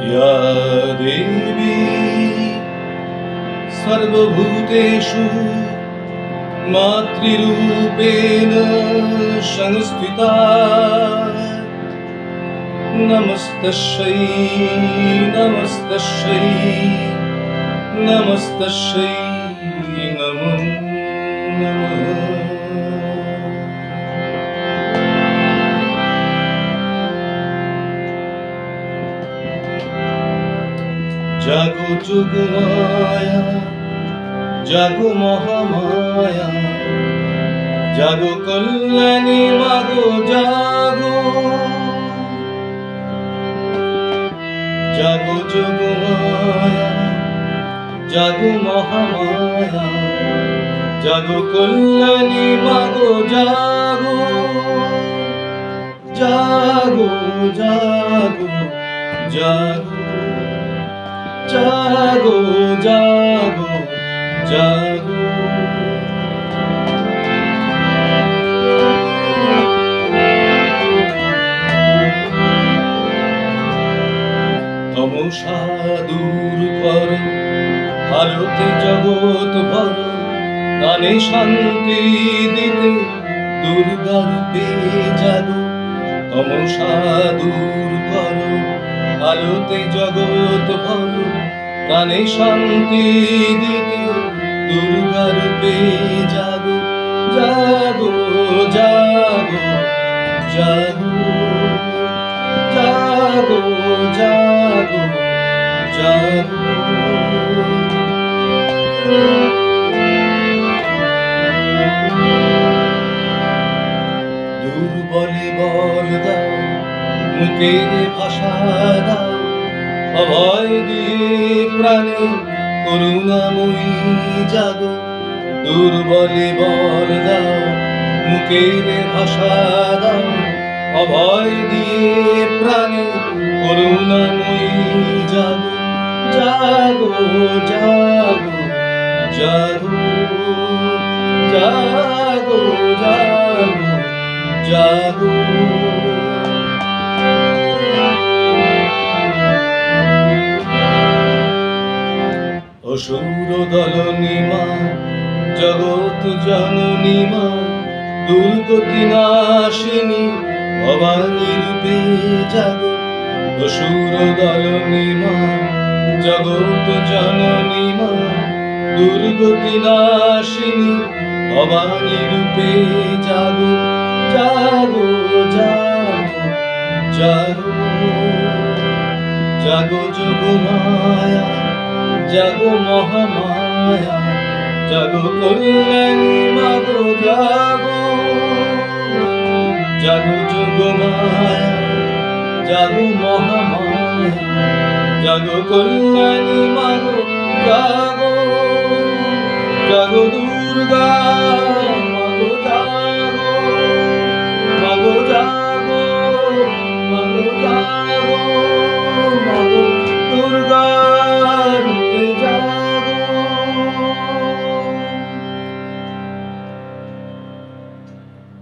या देवी सर्वभूतेषु मातृरूपेण संस्थिता नमस्तस्यै नमस्तस्यै नमस्तस्यै नमो नमः। जागो যোগমায়া जागो মহামায়া जागो কল্যাণী মাগো জাগো जागो যোগমায়া जागो মহামায়া जागो কল্যাণী মাগো জাগো জাগো জাগো জাগো जागो जागो जागो। तमसा दूर करो आलोते जगत भरो प्राणे शांति दिते दुर्गा रूपे जागो। तमसा दूर करो आलोते जगत भरो प्राणे शांति दिते दुर्गा रूपे जागो जागो जागो जागो जागो जागो जागो। दुर्बले बल दाओ मुखेर भाषा दाओ अभय दिए प्राणे करुणामयी जागो। दुर्बले बल दाओ मुखेर भाषा दाओ अभय दिए प्राणे करुणामयी जागो जागो जागो जागो जागो जागो जागो। असुर दलनी मा जगत जननी मा दुर्गति नाशिनी भवानी रूपे जागो। असुर दलनी मा जगत जननी मा दुर्गति नाशिनी भवानी रूपे जागो जागो जागो जागो जागो যোগমায়া जागो মহামায়া जागो কল্যাণী মাগো জাগো। जागो যোগমায়া जागो মহামায়া जागो কল্যাণী মাগো জাগো। जागो दुर्गा